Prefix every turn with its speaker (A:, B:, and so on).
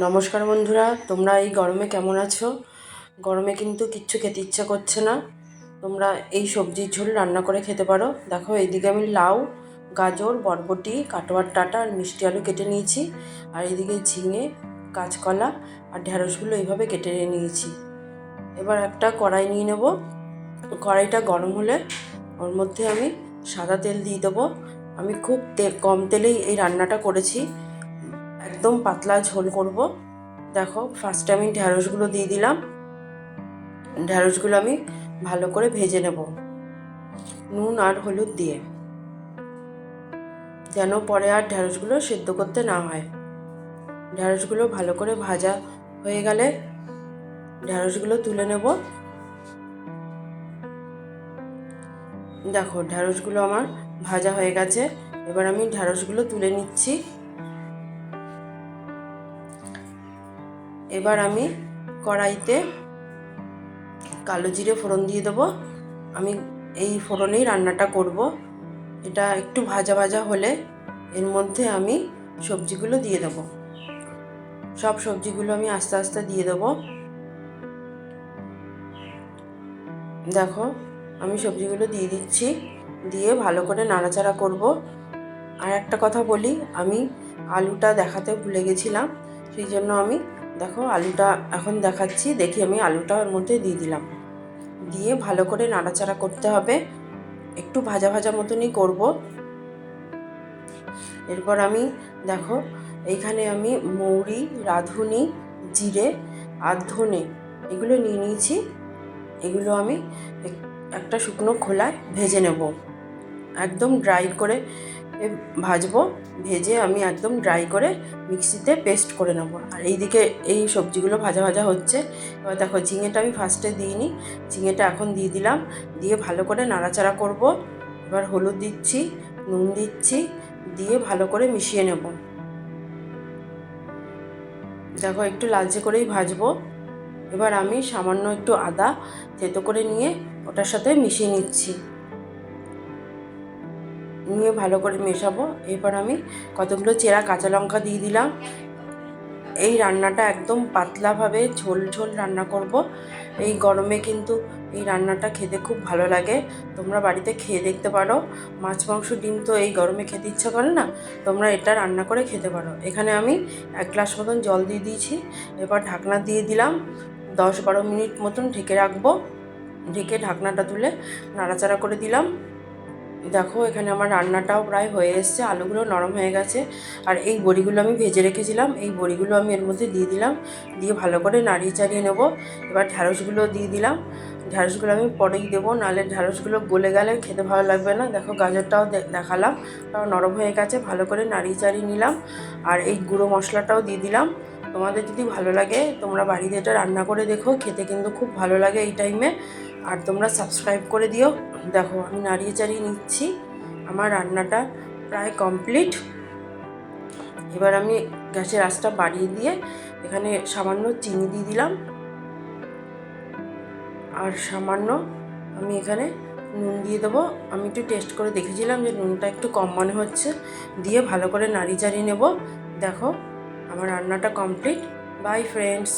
A: নমস্কার বন্ধুরা, তোমরা এই গরমে কেমন আছো? গরমে কিন্তু কিচ্ছু খেতে ইচ্ছা করছে না। তোমরা এই সবজির ঝোল রান্না করে খেতে পারো। দেখো, এইদিকে আমি লাউ, গাজর, বরবটি, কাটোয়ার ডাঁটা আর মিষ্টি আলু কেটে নিয়েছি। আর এইদিকে ঝিঙে, কাঁচকলা আর ঢ্যাঁড়সগুলো এইভাবে কেটে নিয়েছি। এবার একটা কড়াই নিয়ে নেব। কড়াইটা গরম হলে ওর মধ্যে আমি সাদা তেল দিয়ে দেবো। আমি খুব কম তেলেই এই রান্নাটা করেছি, একদম পাতলা ঝোল করব। দেখো, ফার্স্টে আমি ঢ্যাঁড়সগুলো দিয়ে দিলাম। ঢ্যাঁড়সগুলো আমি ভালো করে ভেজে নেব নুন আর হলুদ দিয়ে, যেন পরে আর ঢ্যাঁড়সগুলো সেদ্ধ করতে না হয়। ঢ্যাঁড়সগুলো ভালো করে ভাজা হয়ে গেলে ঢ্যাঁড়সগুলো তুলে নেব। দেখো, ঢ্যাঁড়সগুলো আমার ভাজা হয়ে গেছে। এবার আমি ঢ্যাঁড়সগুলো তুলে নিচ্ছি। এবার আমি কড়াইতে কালো জিরে ফোড়ন দিয়ে দেবো। আমি এই ফোড়নেই রান্নাটা করব। এটা একটু ভাজা ভাজা হলে এর মধ্যে আমি সবজিগুলো দিয়ে দেব। সব সবজিগুলো আমি আস্তে আস্তে দিয়ে দেব। দেখো, আমি সবজিগুলো দিয়ে দিচ্ছি, দিয়ে ভালো করে নাড়াচাড়া করব। আর একটা কথা বলি, আমি আলুটা দেখাতে ভুলে গেছিলাম, সেই জন্য আমি দেখো আলুটা এখন দেখাচ্ছি। দেখি, আমি আলুটা ওর মধ্যে দিয়ে দিলাম। দিয়ে ভালো করে নাড়াচাড়া করতে হবে, একটু ভাজা ভাজা মতনই করব। এরপর আমি দেখো, এইখানে আমি মৌরি, রাঁধুনি, জিরে আর ধনে এগুলো নিয়ে নিয়েছি। এগুলো আমি একটা শুকনো খোলায় ভেজে নেব, একদম ড্রাই করে ভাজবো। ভেজে আমি একদম ড্রাই করে মিক্সিতে পেস্ট করে নেব। আর এইদিকে এই সবজিগুলো ভাজা ভাজা হচ্ছে। এবার দেখো, ঝিঙেটা আমি ফার্স্টে দিইনি, ঝিঙেটা এখন দিয়ে দিলাম। দিয়ে ভালো করে নাড়াচাড়া করব। এবার হলুদ দিচ্ছি, নুন দিচ্ছি, দিয়ে ভালো করে মিশিয়ে নেব। দেখো, একটু লালচে করেই ভাজবো। এবার আমি সামান্য একটু আদা থেতো করে নিয়ে ওটার সাথে মিশিয়ে নিচ্ছি, নিয়ে ভালো করে মেশাবো। এরপর আমি কতগুলো চেরা কাঁচা লঙ্কা দিয়ে দিলাম। এই রান্নাটা একদম পাতলাভাবে ঝোল ঝোল রান্না করব। এই গরমে কিন্তু এই রান্নাটা খেতে খুব ভালো লাগে। তোমরা বাড়িতে খেয়ে দেখতে পারো। মাছ, মাংস, ডিম তো এই গরমে খেতে ইচ্ছা করে না, তোমরা এটা রান্না করে খেতে পারো। এখানে আমি 1 গ্লাস মতন জল দিয়ে দিয়েছি। এবার ঢাকনা দিয়ে দিলাম। 10-12 মিনিট মতন ঢেকে রাখবো। ঢেকে ঢাকনাটা তুলে নাড়াচাড়া করে দিলাম। দেখো, এখানে আমার রান্নাটাও প্রায় হয়ে এসছে, আলুগুলো নরম হয়ে গেছে। আর এই বড়িগুলো আমি ভেজে রেখেছিলাম, এই বড়িগুলো আমি এর মধ্যে দিয়ে দিলাম। দিয়ে ভালো করে নাড়িয়ে চাড়িয়ে নেব। এবার ঢ্যাঁড়সগুলো দিয়ে দিলাম। ঢ্যাঁড়সগুলো আমি পরেই দেবো, নাহলে ঢ্যাঁড়সগুলো গলে গেলে খেতে ভালো লাগবে না। দেখো, গাজরটাও দেখালাম, তাও নরম হয়ে গেছে। ভালো করে নাড়িয়ে চাড়িয়ে নিলাম। আর এই গুঁড়ো মশলাটাও দিয়ে দিলাম। তোমাদের যদি ভালো লাগে তোমরা বাড়িতে এটা রান্না করে দেখো, খেতে কিন্তু খুব ভালো লাগে এই টাইমে। আর তোমরা সাবস্ক্রাইব করে দিও। দেখো, আমি নাড়িয়ে চাড়িয়ে নিচ্ছি। আমার রান্নাটা প্রায় কমপ্লিট। এবার আমি গ্যাসের আঁচটা বাড়িয়ে দিয়ে এখানে সামান্য চিনি দিয়ে দিলাম। আর সামান্য আমি এখানে নুন দিয়ে দেবো। আমি একটু টেস্ট করে দেখেছিলাম যে নুনটা একটু কম মনে হচ্ছে। দিয়ে ভালো করে নাড়িয়ে চাড়িয়ে নেব। দেখো, আমার রান্নাটা কমপ্লিট। By friends.